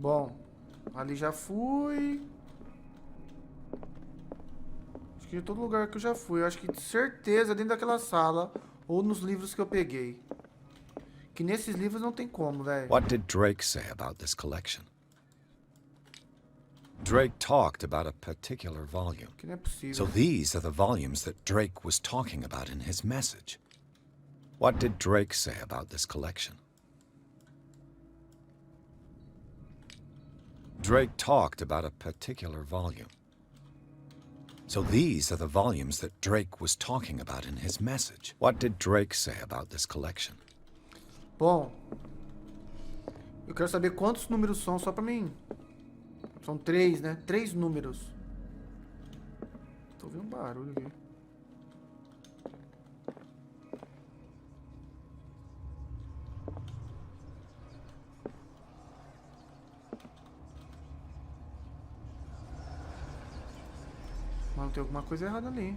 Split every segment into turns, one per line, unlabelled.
Bom, ali já fui. Acho que em todo lugar que eu já fui. Eu acho que de certeza dentro daquela sala ou nos livros que eu peguei. Que nesses livros não tem como, velho.
What did Drake say about this collection? Drake talked about a particular volume.
Que não é possível.
So these are the volumes that Drake was talking about in his message. What did Drake say about this collection? Drake talked about a particular volume. So these are the volumes that Drake was talking about in his message. What did Drake say about this collection?
Bom, eu quero saber quantos números são só pra mim. São 3, né? 3 números. Tô ouvindo um barulho aqui. Mano, tem alguma coisa errada ali.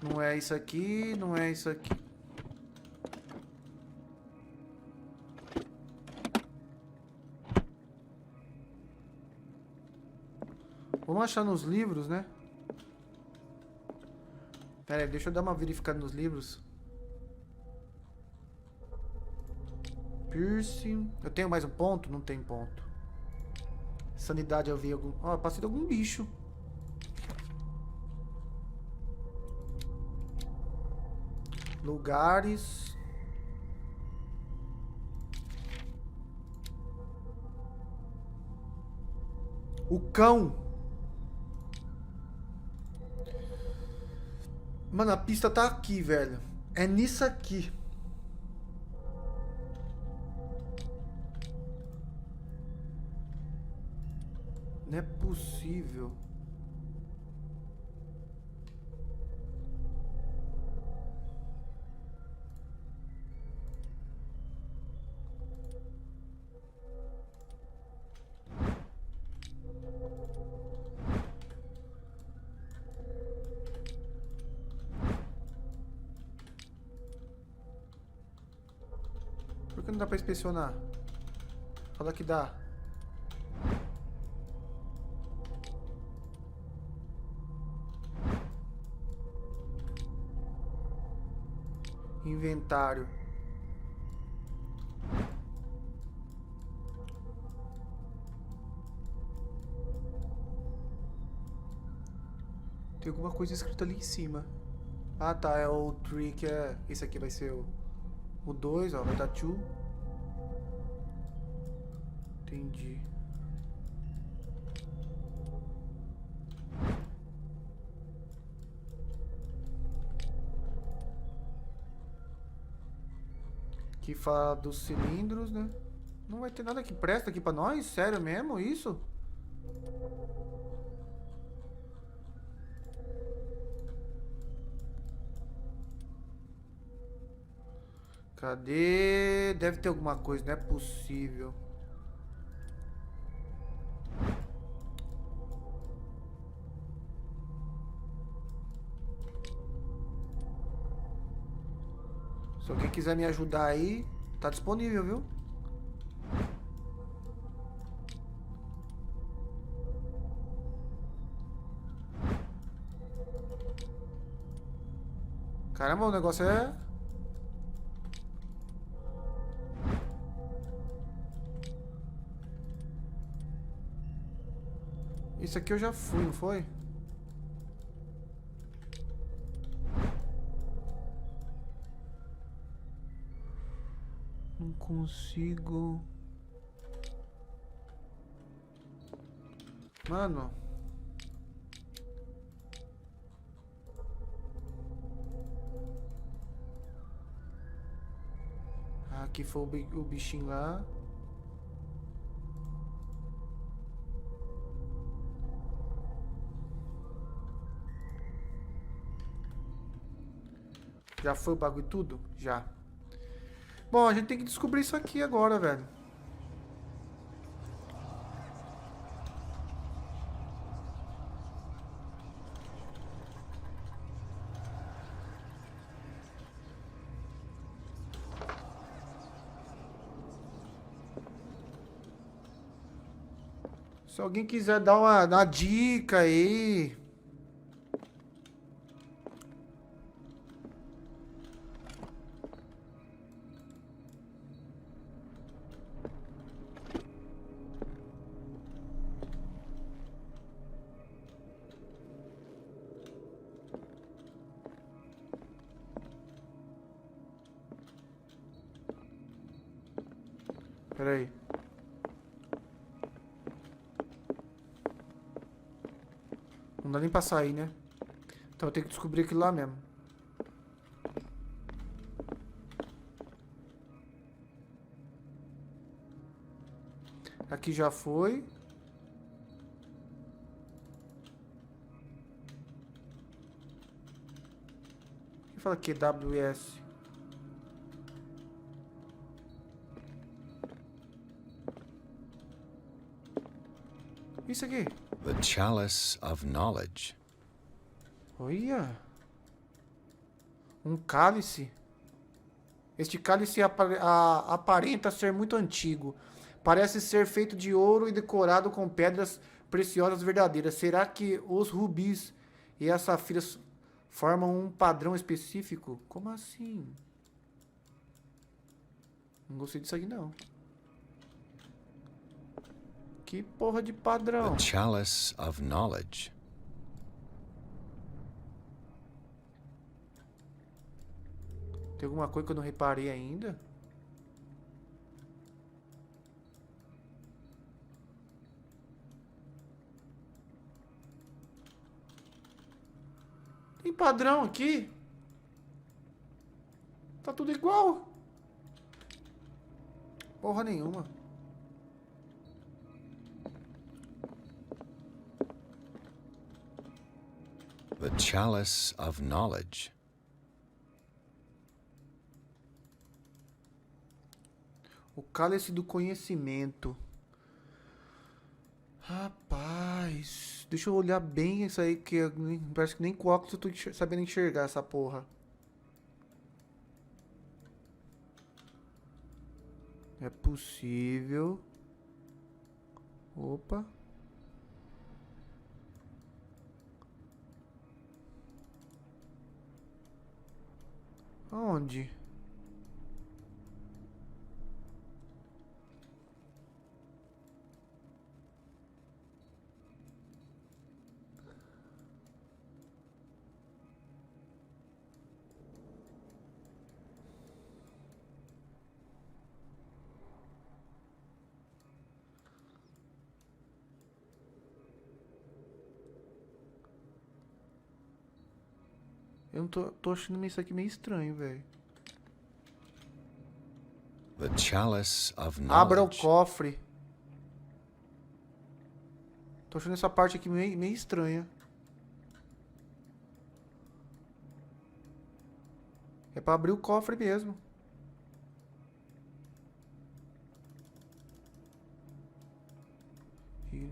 Não é isso aqui, não é isso aqui. Vamos achar nos livros, né? Pera aí, deixa eu dar uma verificada nos livros. Piercing. Eu tenho mais um ponto? Não tem ponto. Sanidade, eu vi algum... Ó, eu passei de algum bicho. Lugares. O cão. Mano, a pista tá aqui, velho. É nisso aqui. Não é possível. Por que não dá pra inspecionar? Fala que dá. Inventário. Tem alguma coisa escrita ali em cima. Ah, tá. É o 3 que é... Esse aqui vai ser o 2, ó. Vai dar 2. Entendi. Que fala dos cilindros, né? Não vai ter nada que presta aqui pra nós? Sério mesmo isso? Cadê? Deve ter alguma coisa, não é possível. Se alguém quiser me ajudar aí, tá disponível, viu? Caramba, o negócio é... Isso aqui eu já fui, não foi? Não consigo... Mano... Aqui foi o bichinho lá. Já foi o bagulho tudo? Já. Bom, a gente tem que descobrir isso aqui agora, velho. Se alguém quiser dar uma dica aí. Pera aí. Não dá nem pra sair, né? Então eu tenho que descobrir aquilo lá mesmo. Aqui já foi. Quem fala que WS? Isso aqui.
The chalice of knowledge.
Olha. Um cálice. Este cálice aparenta ser muito antigo. Parece ser feito de ouro e decorado com pedras preciosas verdadeiras. Será que os rubis e as safiras formam um padrão específico? Como assim? Não gostei disso aqui, não. Que porra de padrão?
The chalice of knowledge.
Tem alguma coisa que eu não reparei ainda? Tem padrão aqui? Tá tudo igual. Porra nenhuma.
The chalice of knowledge.
O cálice do conhecimento. Rapaz, deixa eu olhar bem isso aí, que parece que nem com óculos eu tô sabendo enxergar essa porra. É possível. Opa. Aonde? Eu não tô achando isso aqui meio estranho, velho.
The chalice of
Abra o
knowledge.
cofre. Tô achando essa parte aqui meio estranha. É pra abrir o cofre mesmo. E...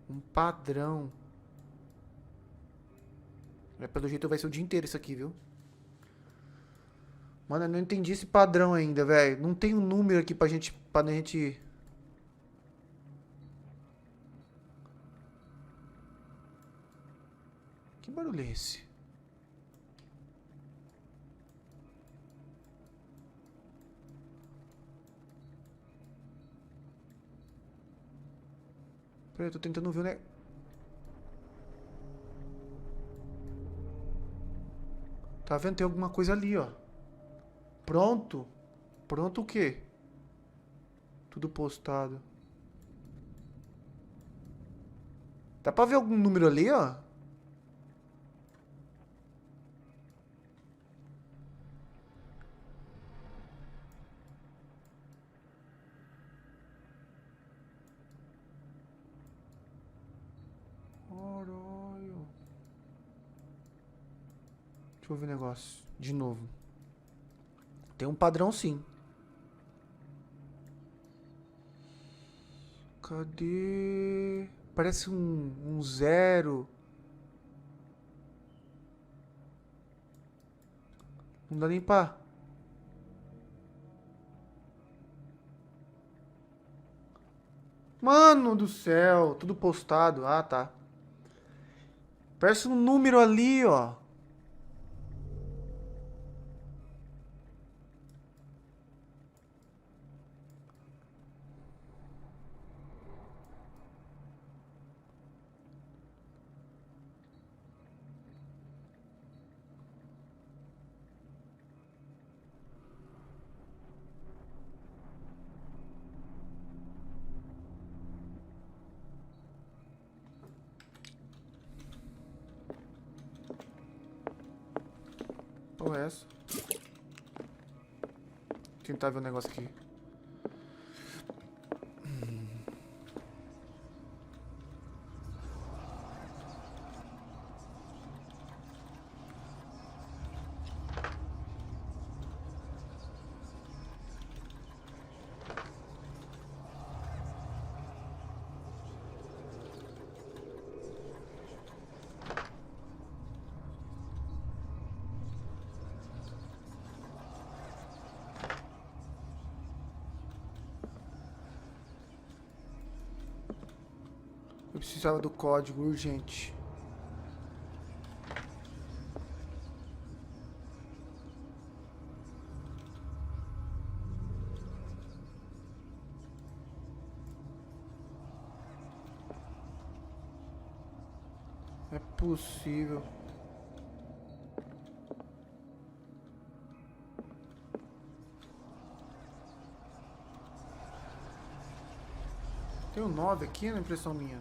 um padrão. Pelo jeito vai ser o dia inteiro isso aqui, viu? Mano, eu não entendi esse padrão ainda, velho. Não tem um número aqui pra gente... Que barulho é esse? Peraí, eu tô tentando ver, né? Tá vendo? Tem alguma coisa ali, ó. Pronto. Pronto o quê? Tudo postado. Dá pra ver algum número ali, ó? Caralho. Deixa eu ver o negócio. De novo. Tem um padrão, sim. Cadê? Parece um zero. Um Não dá nem pra... Mano do céu, tudo postado. Ah, tá. Parece um número ali, ó. Qual é essa? Vou tentar ver um negócio aqui. Eu precisava do código urgente. É possível. Tem um 9 aqui na impressão minha.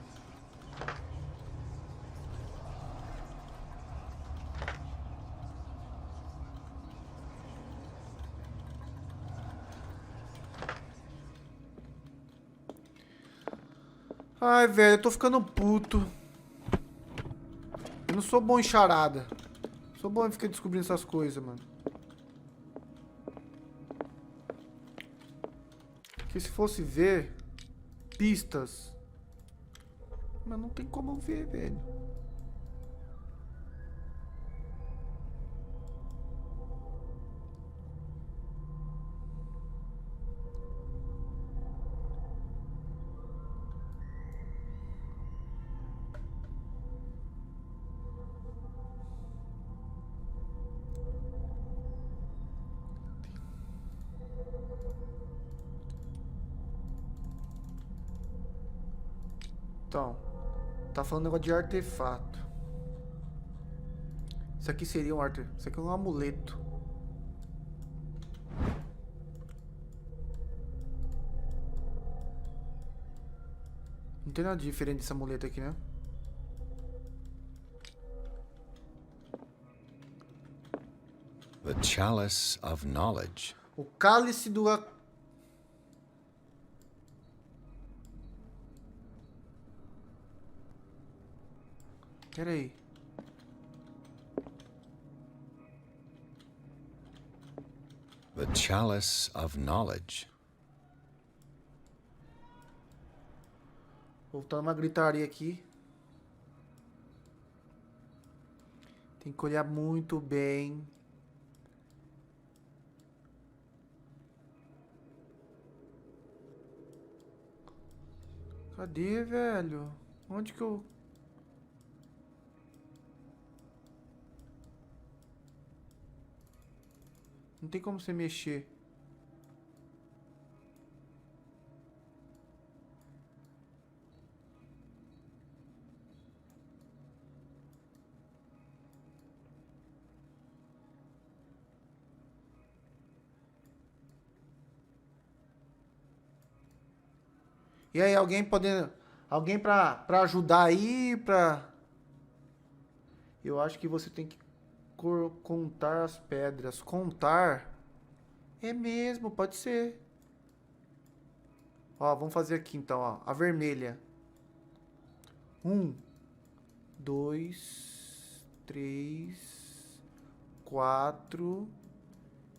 Ai, velho, eu tô ficando puto. Eu não sou bom em charada. Sou bom em ficar descobrindo essas coisas, mano. Que se fosse ver pistas. Mas não tem como eu ver, velho. Então, tá falando negócio de artefato. Isso aqui seria um artefato. Isso aqui é um amuleto. Não tem nada diferente desse amuleto aqui, né?
The chalice of knowledge.
O cálice do... Pera aí.
The chalice of knowledge.
Voltando uma gritaria aqui. Tem que olhar muito bem. Cadê, velho? Onde que eu... Não tem como você mexer. E aí, alguém podendo... Alguém pra ajudar aí, pra... Eu acho que você tem que contar as pedras. Contar? É mesmo, pode ser. Ó, vamos fazer aqui então, ó. A vermelha. 1, 2, 3, 4,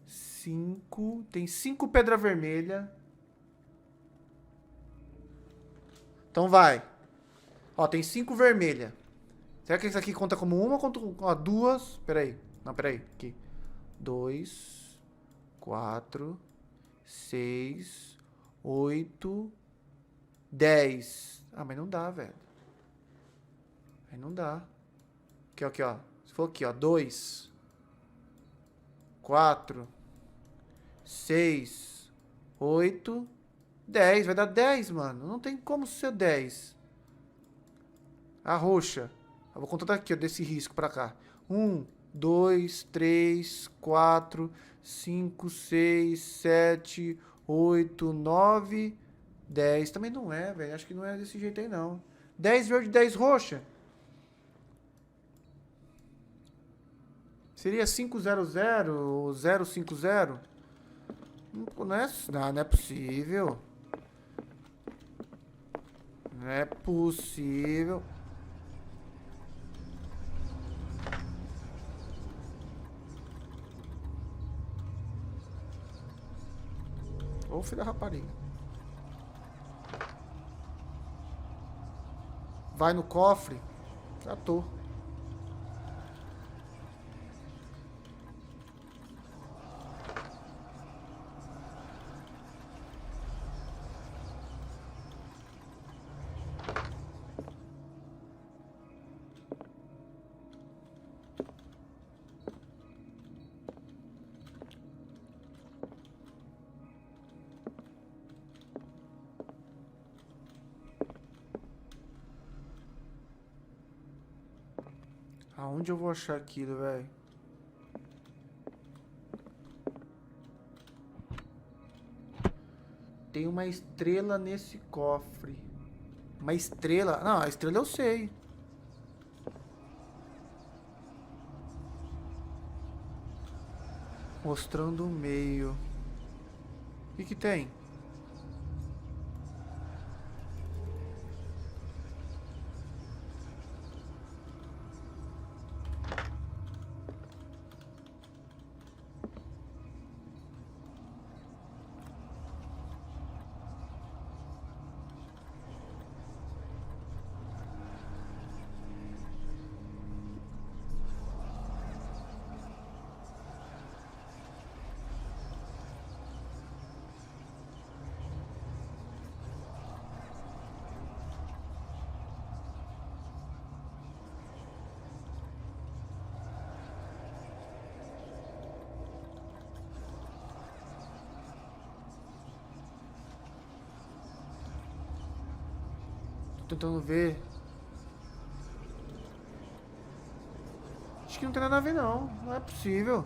5. Tem 5 pedras vermelhas. Então vai. Ó, tem 5 vermelhas. Será que isso aqui conta como uma ou conta como 2? Pera aí. Não, pera aí. Aqui. 2, 4, 6, 8, 10. Ah, mas não dá, velho. Aí não dá. Aqui, ó. Se for aqui, ó. 2, 4, 6, 8, 10. Vai dar 10, mano. Não tem como ser 10. A roxa. Eu vou contar daqui, ó, desse risco pra cá. 1, 2, 3, 4, 5, 6, 7, 8, 9, 10. Também não é, velho. Acho que não é desse jeito aí, não. 10 verde, 10 roxa. Seria 500 ou 050? Não é possível. Não é possível. Ô, filho da rapariga. Vai no cofre. Já tô. Aonde eu vou achar aquilo, velho? Tem uma estrela nesse cofre. Uma estrela? Não, a estrela eu sei. Mostrando o meio. O que tem? Tô tentando ver. Acho que não tem nada a ver, não. Não é possível.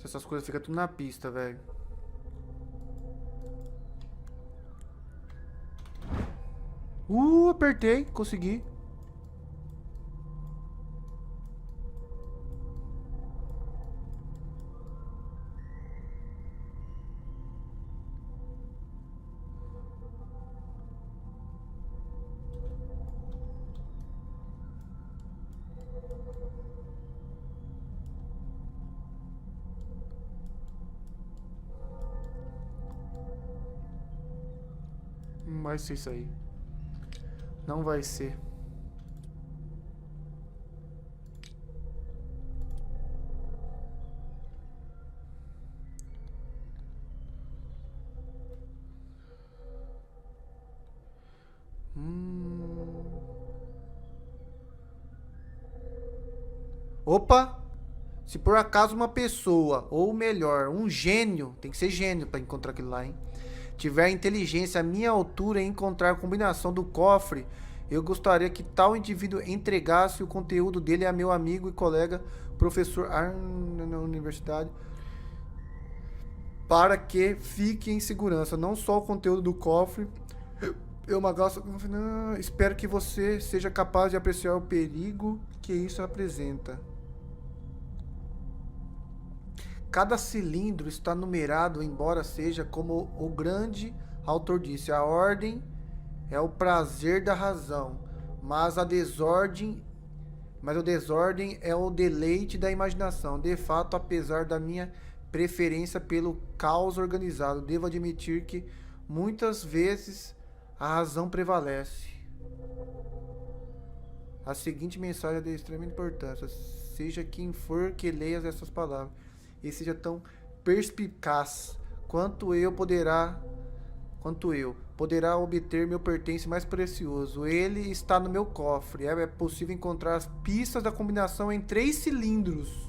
Essas coisas ficam tudo na pista, velho. Apertei, consegui. Não vai ser isso aí. Não vai ser. Opa! Se por acaso uma pessoa, ou melhor, um gênio, tem que ser gênio pra encontrar aquilo lá, hein? Tiver inteligência à minha altura e encontrar a combinação do cofre, Eu gostaria que tal indivíduo entregasse o conteúdo dele a meu amigo e colega professor na universidade para que fique em segurança. Não só o conteúdo do cofre. Espero que você seja capaz de apreciar o perigo que isso apresenta. Cada cilindro está numerado, embora seja como o grande autor disse, a ordem é o prazer da razão, mas o desordem é o deleite da imaginação. De fato, apesar da minha preferência pelo caos organizado, devo admitir que muitas vezes a razão prevalece. A seguinte mensagem é de extrema importância. Seja quem for que leia essas palavras e seja tão perspicaz quanto eu poderá obter meu pertence mais precioso. Ele está no meu cofre. É possível encontrar as pistas da combinação em 3 cilindros,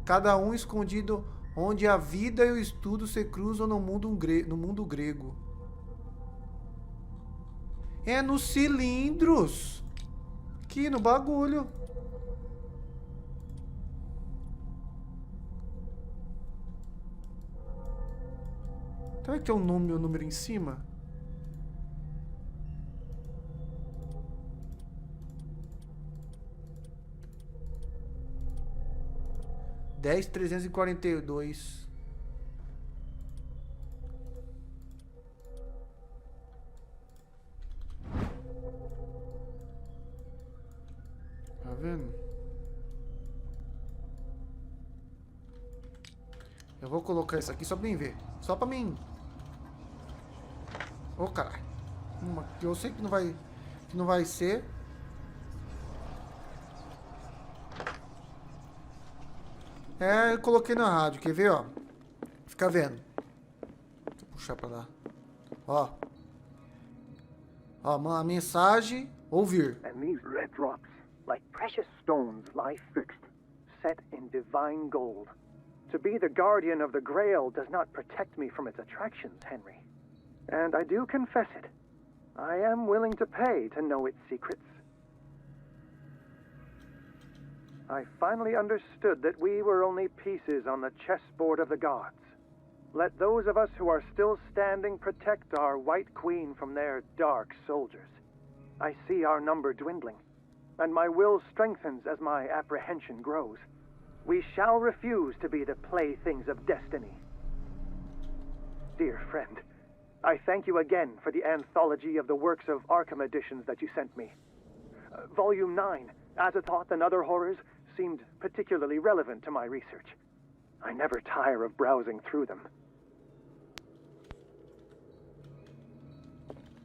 cada um escondido onde a vida e o estudo se cruzam no mundo grego. É nos cilindros. Aqui no bagulho. Será que tem um número em cima? Dez 342. Tá vendo? Eu vou colocar isso aqui só pra mim ver. Só pra mim. Ô, caralho. Eu sei que não vai ser. É, eu coloquei na rádio. Quer ver, ó? Fica vendo. Deixa eu puxar pra lá. Ó. Ó, a mensagem. Ouvir.
And these red drops, like precious stones, lie fixed, set in divine gold. To be the guardian of the Grail does not protect me from its attractions, Henry. And I do confess it. I am willing to pay to know its secrets. I finally understood that we were only pieces on the chessboard of the gods. Let those of us who are still standing protect our White Queen from their dark soldiers. I see our number dwindling, and my will strengthens as my apprehension grows. We shall refuse to be the playthings of destiny. Dear friend, I thank you again for the anthology of the works of Arkham editions that you sent me. Volume 9, Azathoth and Other Horrors, seemed particularly relevant to my research. I never tire of browsing through them.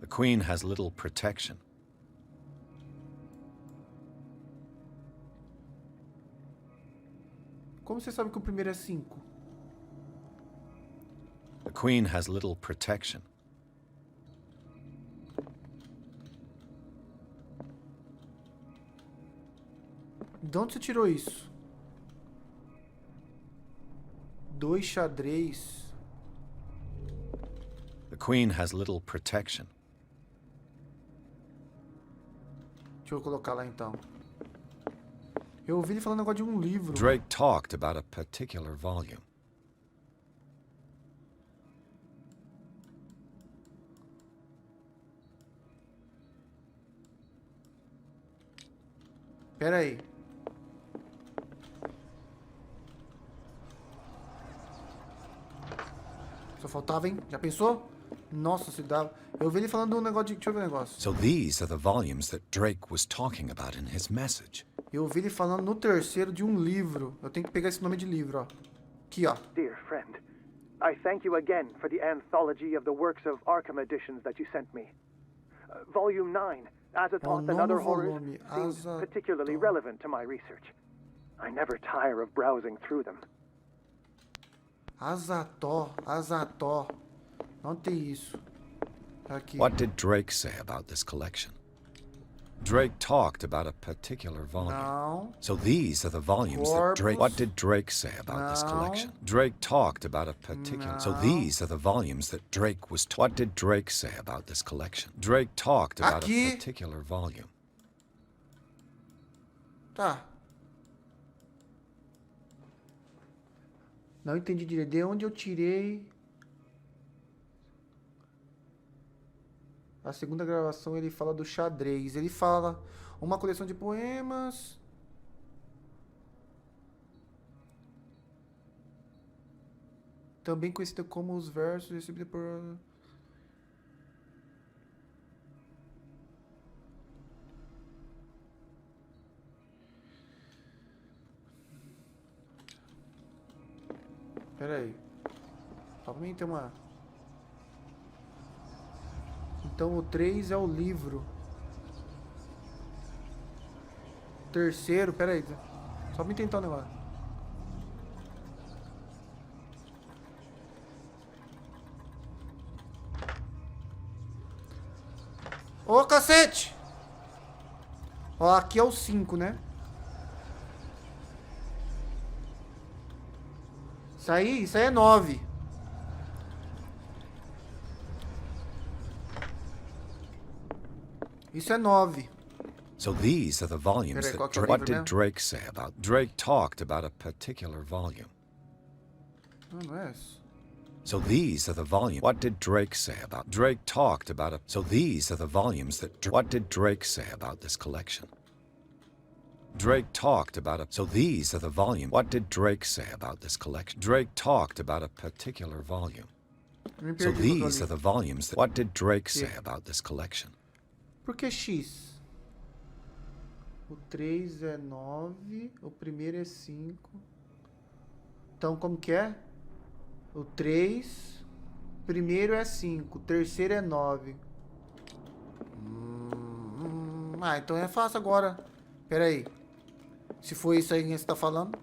The Queen has little protection.
Como você sabe que o primeiro é 5?
The Queen has little protection.
De onde você tirou isso? 2 xadrez.
The Queen has little protection.
Deixa eu colocar lá então. Eu ouvi ele falando agora de um livro.
Drake talked about a particular volume.
Pera aí. Só faltava, hein? Já pensou? Nossa, se dava. Eu ouvi ele falando de um negócio de... Deixa eu ver um negócio.
So these are the volumes that Drake was talking about in his message.
Eu ouvi ele falando no terceiro de um livro. Eu tenho que pegar esse nome de livro, ó. Aqui, ó.
Dear friend, I thank you again for the anthology of the works of Arkham editions that you sent me. Volume 9, Azathoth and Other Horrors, seems particularly relevant to my research. I never tire of browsing through them.
Azathoth. Não tem isso. Aqui.
What did Drake say about this collection? Drake talked about a particular volume.
Não.
So these are the volumes that Drake... What did Drake say about this collection? Drake talked about a particular... So these are the volumes that Drake was... What did Drake say about this collection? Drake talked about
Aqui.
a particular volume.
Tá. Não entendi direito. De onde eu tirei... A segunda gravação ele fala do xadrez. Ele fala uma coleção de poemas. Também conhecida como os versos recebidos por... Pera aí. Também tem uma... Então o 3 é o livro. Terceiro, pera aí. Só me tentar um negócio. Ô, cacete! Ó, aqui é o 5, né? Isso aí é 9. Isso é 9.
So these are the volumes
Peraí,
that
qual que é o
Drake... What
livro
did
mesmo?
Drake say about... Drake talked about a particular volume.
Não é isso.
So these are the volumes... What did Drake say about... Drake talked about a... So these are the volumes that... What did Drake say about this collection? Drake talked about a... So these are the volumes... What did Drake say about this collection? Drake talked about a particular volume.
Me
So
perdi
these
no
are the volumes that... What did Drake say about this collection?
Por que X? O 3 é 9. O primeiro é 5. Então, como que é? O 3. Primeiro é 5. O terceiro é 9. Ah, então é fácil agora. Pera aí. Se foi isso aí que você tá falando.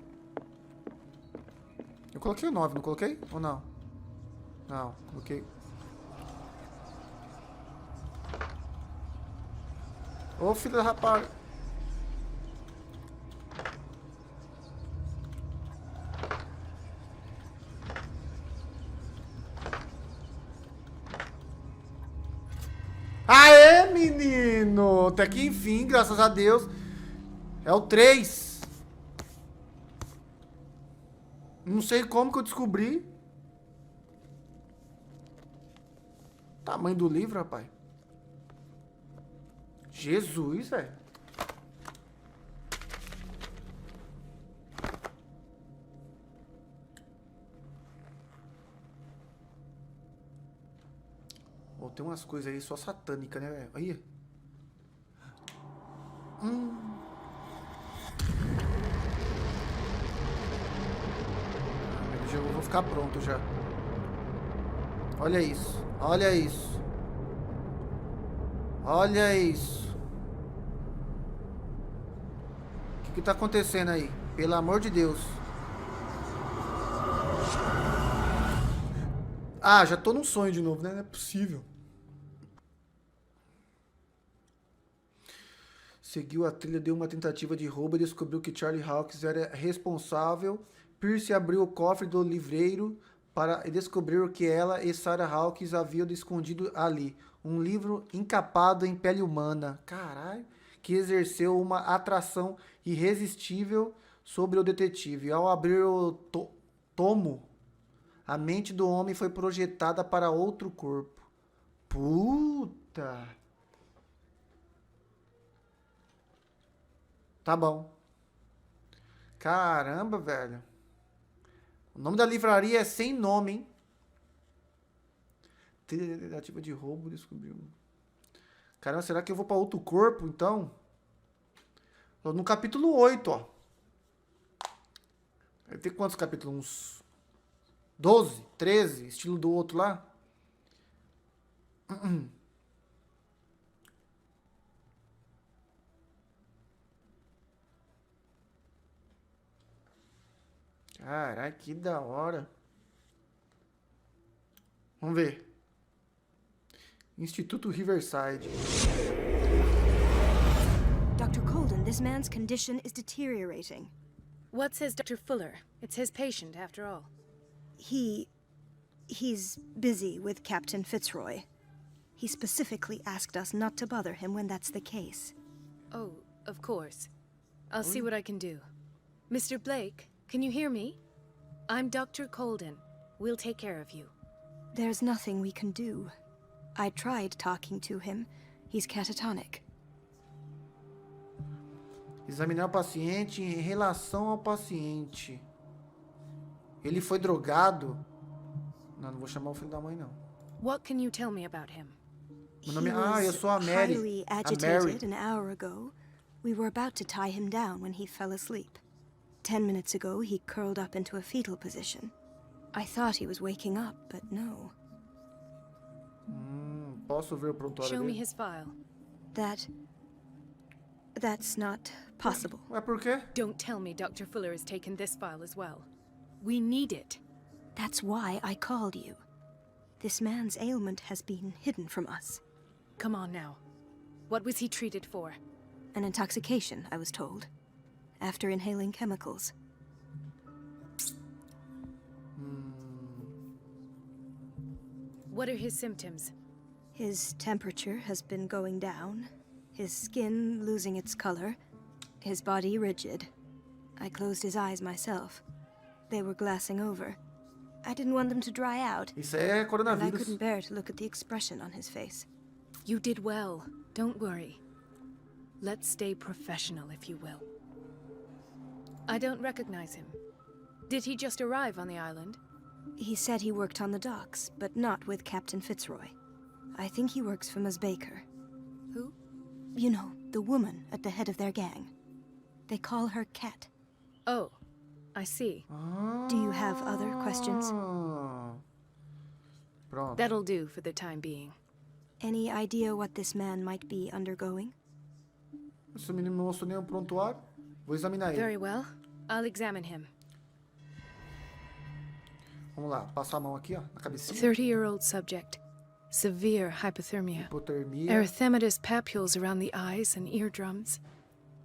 Eu coloquei o 9, não coloquei? Ou não? Não, coloquei. Ô, filho da rapaz. Aê, menino! Até que enfim, graças a Deus. É o 3. Não sei como que eu descobri. Tamanho do livro, rapaz. Jesus, velho. Oh, tem umas coisas aí só satânicas, né, velho? Aí. Eu vou ficar pronto já. Olha isso. Olha isso. Olha isso. O que tá acontecendo aí? Pelo amor de Deus. Ah, já tô num sonho de novo, né? Não é possível. Seguiu a trilha, deu uma tentativa de roubo e descobriu que Charlie Hawkins era responsável. Pierce abriu o cofre do livreiro para descobrir que ela e Sarah Hawkins haviam escondido ali. Um livro encapado em pele humana. Caralho. Que exerceu uma atração irresistível sobre o detetive. Ao abrir o tomo, a mente do homem foi projetada para outro corpo. Puta. Tá bom. Caramba, velho. O nome da livraria é sem nome, hein? Tentativa de roubo, descobriu. Caramba, será que eu vou para outro corpo, então? Tô no capítulo 8, ó. Vai ter quantos capítulos? Uns 12, 13, estilo do outro lá? Caralho, que da hora. Vamos ver. Instituto Riverside.
Dr. Colden, this man's condition is deteriorating.
What says Dr. Fuller? It's his patient, after all.
He's busy with Captain Fitzroy. He specifically asked us not to bother him when that's the case.
Oh, of course. I'll see what I can do. Mr. Blake, can you hear me? I'm Dr. Colden. We'll take care of you.
There's nothing we can do. I tried talking to him. He's catatonic.
Examinar o paciente em relação ao paciente. Ele foi drogado? Não vou chamar o filho da mãe, não.
What can you tell me about him?
Meu nome eu sou a Mary.
Highly agitated an hour ago. We were about to tie him down when he fell asleep. 10 minutes ago, he curled up into a fetal position. I thought he was waking up, but no.
Posso ver o prontuário
Show me
dele?
his file.
That's not possible.
Ué, por quê?
Don't tell me Dr. Fuller has taken this file as well. We need it.
That's why I called you. This man's ailment has been hidden from us.
Come on now. What was he treated for?
An intoxication, I was told. After inhaling chemicals.
What are his symptoms?
His temperature has been going down, his skin losing its color, his body rigid. I closed his eyes myself. They were glassing over. I didn't want them to dry out,
Isso aí é
and I
coronavírus.
couldn't bear to look at the expression on his face.
You did well. Don't worry. Let's stay professional, if you will. I don't recognize him. Did he just arrive on the island?
He said he worked on the docks, but not with Captain Fitzroy. I think he works for Ms. Baker.
Who?
You know, the woman at the head of their gang. They call her Cat.
Oh, I see.
Do you have other questions?
Pronto.
That'll do for the time being.
Any idea what this man might be undergoing?
Esse menino não mostrou nem o prontuário. Vou examinar ele.
Very well. I'll examine him.
Vamos lá, passa a mão aqui, ó, na cabecinha.
30-year-old subject. Severe hypothermia.
Hipotermia.
Erythematous papules around the eyes and eardrums.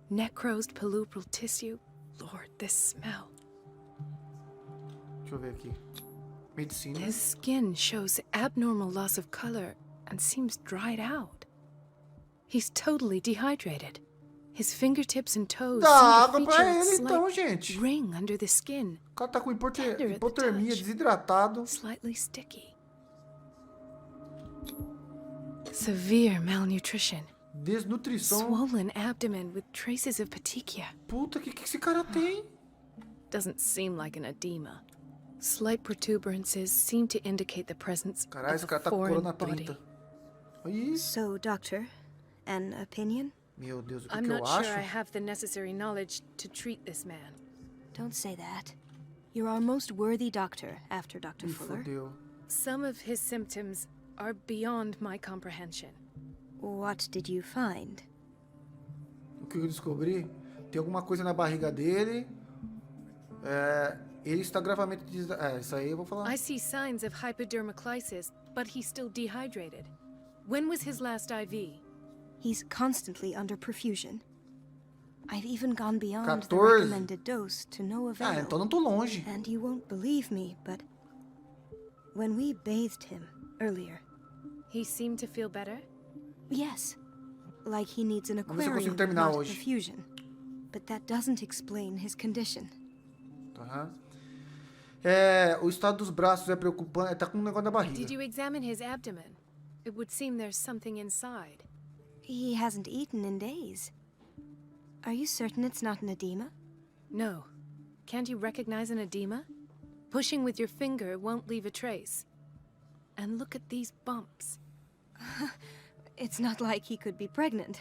Necrosed palpebral tissue. Lord, this smell.
Deixa eu ver aqui. Medicina.
His skin shows abnormal loss of color and seems dried out. He's totally dehydrated. His fingertips and toes
Dá
seem
água
to
pra
feature a
ele então,
slight
gente.
ring under the skin,
O cara tá com
Tender at the
hipotermia,
touch.
desidratado.
slightly sticky. Severe malnutrition.
Desnutrição.
Swollen abdomen with traces of petechia.
Puta, que esse cara tem?
Doesn't seem like an edema. Slight protuberances seem to indicate the presence
Caralho, esse
of
cara
a
tá com
foreign
corona
body.
30. Olha isso.
So, doctor, an opinion?
Meu Deus, o que
I'm
que eu
not sure
acho?
I have the necessary knowledge to treat this man.
Don't say that. You're our most worthy doctor after Dr.
Ih,
Fuller.
fodeu.
Some of his symptoms are beyond my comprehension.
What did you find?
O que eu descobri? Tem alguma coisa na barriga dele. Ele está gravemente isso aí eu vou falar.
I see signs of hypodermoclysis, but he's still dehydrated. When was his last IV?
He's constantly under perfusion. I've even gone beyond the
14.
recommended dose to no avail.
Então não tô longe.
And you won't believe me, but when we bathed him earlier,
He seemed to feel better?
yes, like he needs an
Vamos ver se eu
aquarium,
consigo terminar
not
hoje.
perfusion. But that doesn't explain his condition.
Tá. O estado dos braços é preocupante. Tá com um negócio na barriga.
Did you examine his abdomen? It would seem there's something inside.
He hasn't eaten in days. Are you certain it's not an edema?
No. Can't you recognize an edema? Pushing with your finger won't leave a trace. And look at these bumps.
It's not like he could be pregnant.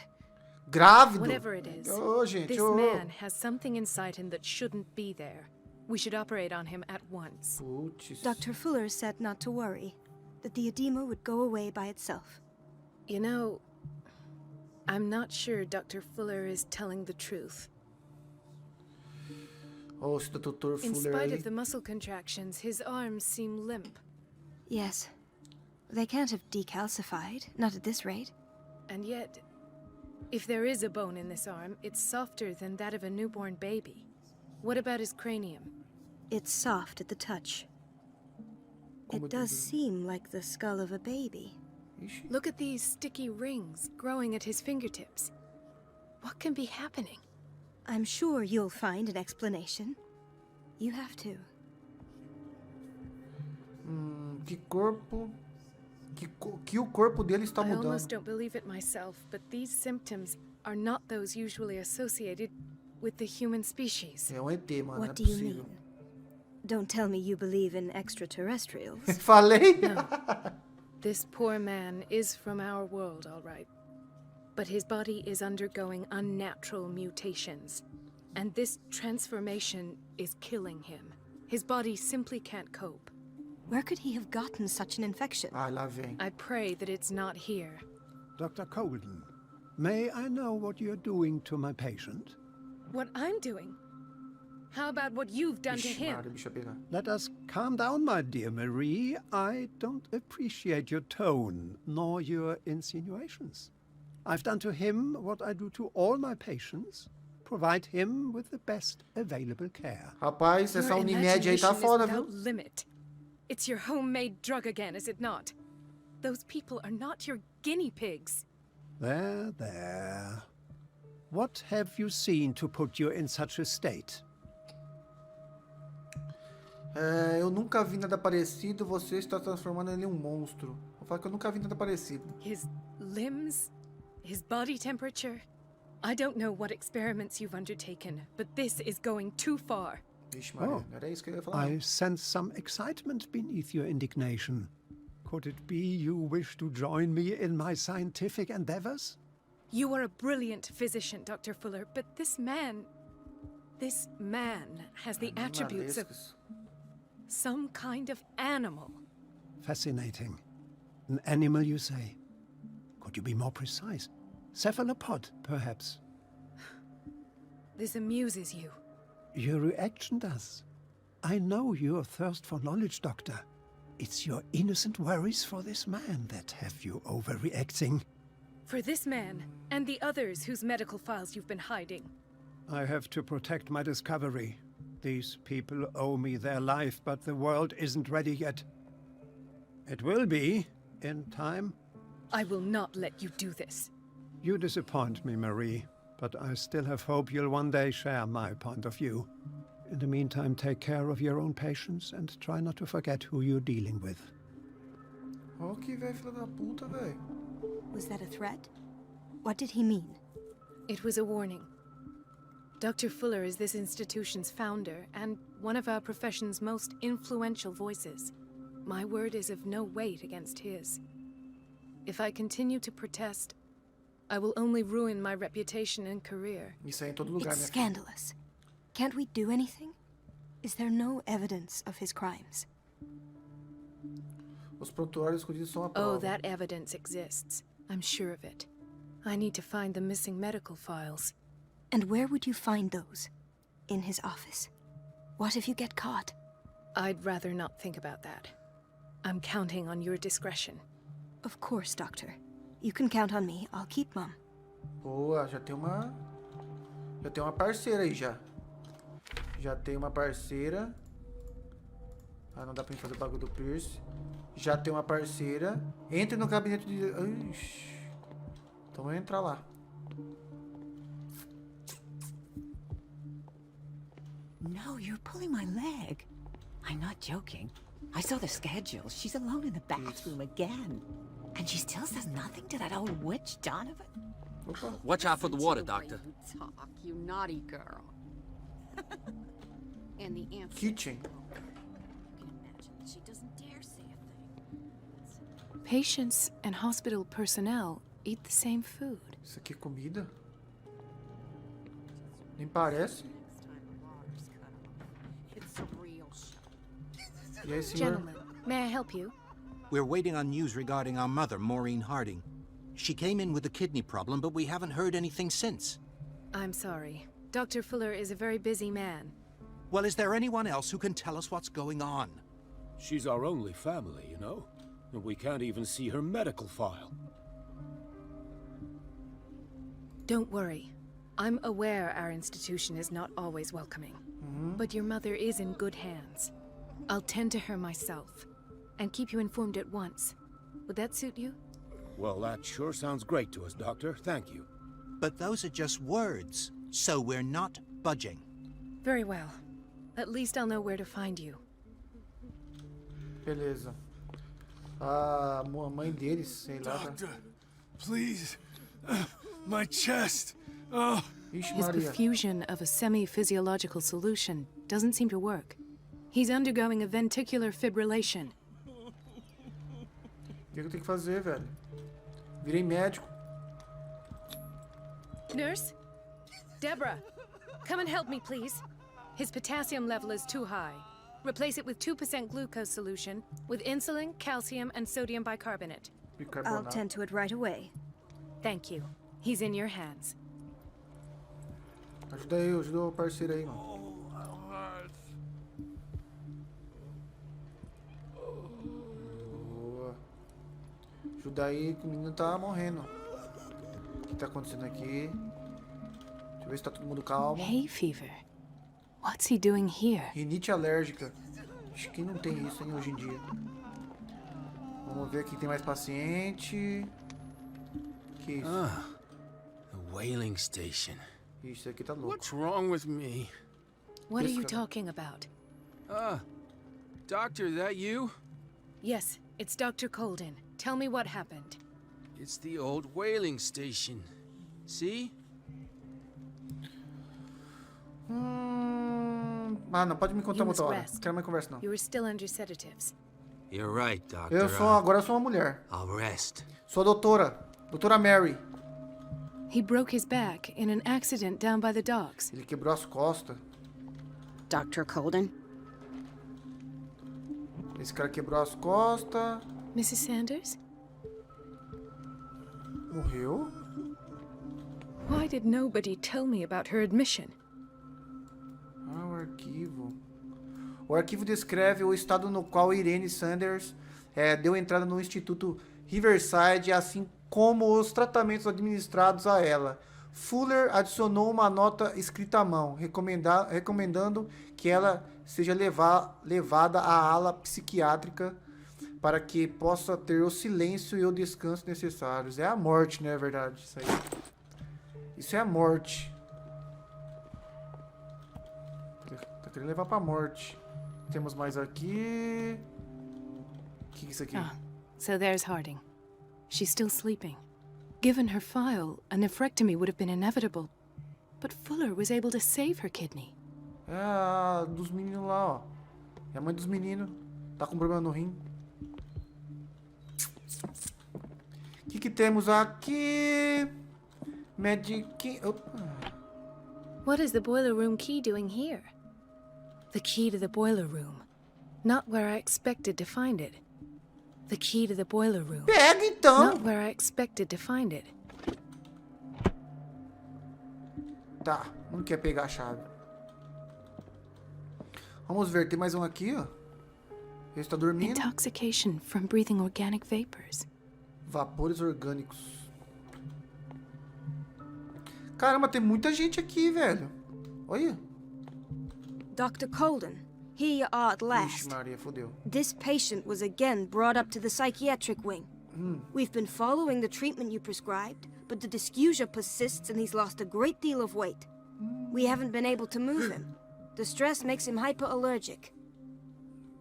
Grávido.
Whatever it is,
Ô, gente,
this
ô.
man has something inside him that shouldn't be there. We should operate on him at once.
Putz.
Dr. Fuller said not to worry, that the edema would go away by itself.
You know, I'm not sure Dr. Fuller is telling the truth.
Ô, esse Dr.
In
Fuller
spite
aí.
of the muscle contractions, his arms seem limp.
Yes. They can't have decalcified, not at this rate.
And yet, If there is a bone in this arm, it's softer than that of a newborn baby. What about his cranium?
It's soft at the touch.
Como
It does
tudo.
seem like the skull of a baby.
Ixi.
Look at these sticky rings growing at his fingertips. What can be happening?
I'm sure you'll find an explanation. You have to.
Que corpo... Que o corpo dele está
I
mudando.
almost don't believe it myself, but these symptoms are not those usually associated with the human species.
É ET, mano.
What
Não é
do you
possível.
mean? Don't tell me you believe in extraterrestrials.
Falei?
No. This poor man is from our world, all right. But his body is undergoing unnatural mutations. And this transformation is killing him. His body simply can't cope.
Where could he have gotten such an infection?
Ah, lá vem.
I pray that it's not here.
Dr. Colden, may I know what you're doing to my patient?
What I'm doing? How about what you've done to
Ixi,
him?
Maria, bicha pegar.
Let us calm down, my dear Marie. I don't appreciate your tone, nor your insinuations. I've done to him what I do to all my patients. Provide him with the best available care.
Rapaz, essa
Your
Unimed aí tá
imagination is
foda, viu?
without limit. It's your homemade drug again, is it not? Those people are not your guinea pigs.
There, there. What have you seen to put you in such a state?
É, eu nunca vi nada parecido, você está transformando ele em um monstro. Vou falar que eu nunca vi nada parecido.
His limbs? His body temperature? I don't know what experiments you've undertaken, but this is going too far.
Vixe, Maria,
Oh,
não era isso que eu ia falar.
I
não.
sense some excitement beneath your indignation. Could it be you wish to join me in my scientific endeavors?
You are a brilliant physician, Dr. Fuller, but this man has the attributes of
Animalescos.
some kind of animal.
Fascinating. An animal, you say? Could you be more precise? Cephalopod, perhaps?
This amuses you.
Your reaction does. I know your thirst for knowledge, Doctor. It's your innocent worries for this man that have you overreacting.
For this man, and the others whose medical files you've been hiding.
I have to protect my discovery. These people owe me their life, but the world isn't ready yet. It will be, in time.
I will not let you do this.
You disappoint me, Marie, but I still have hope you'll one day share my point of view. In the meantime, take care of your own patients and try not to forget who you're dealing with.
Ó que velho filho da puta, velho.
Was that a threat? What did he mean?
It was a warning. Dr. Fuller is this institution's founder and one of our profession's most influential voices. My word is of no weight against his. If I continue to protest, I will only ruin my reputation and career.
Isso aí em todo lugar,
It's
né?
scandalous. Can't we do anything? Is there no evidence of his crimes?
Os prontuários escondidos são a prova.
Oh, that evidence exists. I'm sure of it. I need to find the missing medical files.
And where would you find those? In his office? What if you get caught?
I'd rather not think about that. I'm counting on your discretion.
Of course, Doctor. You can count on me. I'll keep Mum.
Boa, já tem uma... Já tem uma parceira aí, já. Já tem uma parceira. Ah, não dá pra gente fazer o bagulho do Pierce. Já tem uma parceira. Entre no gabinete de... Ixi. Então vamos entrar lá.
No, you're pulling my leg. I'm not joking. I saw the schedule. She's alone in the bathroom again. And she still says nothing to that old witch, Donovan.
Opa.
Watch out for the water, Doctor.
Talk, you naughty girl. And the answer.
Kitchen.
You can imagine that she doesn't dare say a thing.
Patients and hospital personnel eat the same food.
Isso aqui é comida? Nem parece.
Next time the water's cut off. It's real shit.
E aí, senhor?
Gentlemen, may I help you?
We're waiting on news regarding our mother, Maureen Harding. She came in with a kidney problem, but we haven't heard anything since.
I'm sorry. Dr. Fuller is a very busy man.
Well, is there anyone else who can tell us what's going on?
She's our only family, you know? And we can't even see her medical file.
Don't worry. I'm aware our institution is not always welcoming. But your mother is in good hands. I'll tend to her myself, and keep you informed at once. Would that suit you?
Well, that sure sounds great to us, Doctor. Thank you.
But those are just words, so we're not budging.
Very well. At least I'll know where to find you.
Beleza. A mãe deles, sei lá.
Doctor, please. My chest. Oh.
Ixi,
His
Maria.
perfusion of a semi-physiological solution doesn't seem to work. He's undergoing a ventricular fibrillation.
O que eu tenho que fazer, velho? Virei médico.
Nurse? Deborah, come and help me, please. His potassium level is too high. Replace it with 2% glucose solution with insulin, calcium, and sodium bicarbonate.
I'll tend to it right away.
Thank you. He's in your hands.
Ajuda aí, ajuda o parceiro aí, mano. Boa. Ajuda aí que o menino tá morrendo. O que tá acontecendo aqui? Deixa eu ver se tá todo mundo calmo.
Hay fever. What's he doing here?
Rinite alérgica. Acho que não tem isso, hein, hoje em dia. Vamos ver aqui, tem mais paciente. Que isso?
The whaling station.
Isso aqui tá louco.
What's wrong with me?
What are
Yes,
you
sir.
talking about?
Doctor, that you?
Yes, it's Dr. Colden. Tell me what happened.
It's the old whaling station. See?
Ah, não, pode me contar
You
uma
must
outra hora.
rest.
Não quero mais conversa, não.
You are still under sedatives.
You're right, Doctor.
Agora eu sou uma mulher.
I'll rest.
Sou a doutora. Doutora Mary.
He broke his back in an accident down by the docks.
Ele quebrou as costas.
Dr. Colden?
Esse cara quebrou as costas.
Mrs. Sanders?
Morreu?
Why did nobody tell me about her admission?
Ah, o arquivo. O arquivo descreve o estado no qual Irene Sanders deu entrada no Instituto Riverside, assim como os tratamentos administrados a ela. Fuller adicionou uma nota escrita à mão, recomendando que ela seja levada à ala psiquiátrica para que possa ter o silêncio e o descanso necessários. É a morte, não é verdade? Isso aí. Isso é a morte. Tá querendo levar pra morte. Temos mais aqui. O que é isso aqui?
Ah, so there's Harding. She's still sleeping. Given her file, a nephrectomy would have been inevitable. But Fuller was able to save her kidney.
É a dos meninos lá, ó. É a mãe dos meninos. Tá com problema no rim. O que temos aqui? Medic...
What is the boiler room key doing here? The key to the boiler room. Not where I expected to find it. The key to the boiler room.
Pega então!
Not where I expected to find it.
Tá, não quer pegar a chave. Vamos ver, tem mais um aqui, ó. Ele está dormindo.
Intoxication from breathing organic vapors.
Vapores orgânicos. Caramba, tem muita gente aqui, velho. Olha.
Dr. Colden, here you are at
Ixi,
last.
Maria, fodeu.
This patient was again brought up to the psychiatric wing. We've been following the treatment you prescribed, but the dysgeusia persists and he's lost a great deal of weight. We haven't been able to move him. The stress makes him hyperallergic.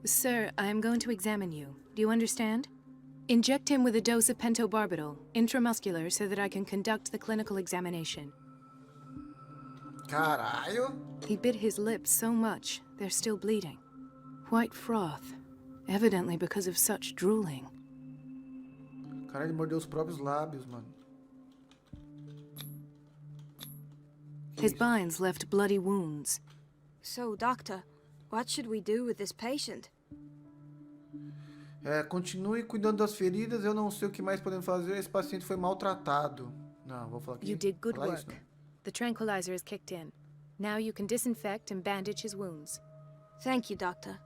Sir, I am going to examine you. Do you understand? Inject him with a dose of pentobarbital, intramuscular, so that I can conduct the clinical examination.
Caralho.
He bit his lips so much, they're still bleeding. White froth, evidently because of such drooling.
Caralho, ele mordeu os próprios lábios, mano.
His binds left bloody wounds.
So, Doctor, what should we do with this patient?
Continue cuidando das feridas. Eu não sei o que mais podemos fazer. Esse paciente foi maltratado. Não, vou falar aqui.
You did good
Falar isso,
work.
não.
The tranquilizer is kicked in. Now you can disinfect and bandage his wounds.
Thank you, Doctor.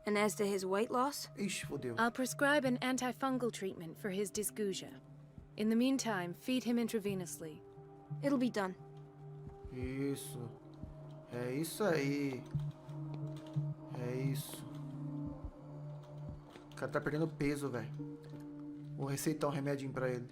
And as to his weight loss?
Ixi, fodeu.
I'll prescribe an antifungal treatment for his dysgeusia. In the meantime, feed him intravenously.
It'll be done.
Isso. É isso aí. É isso. O cara tá perdendo peso, velho. Vou receitar um remedinho pra ele.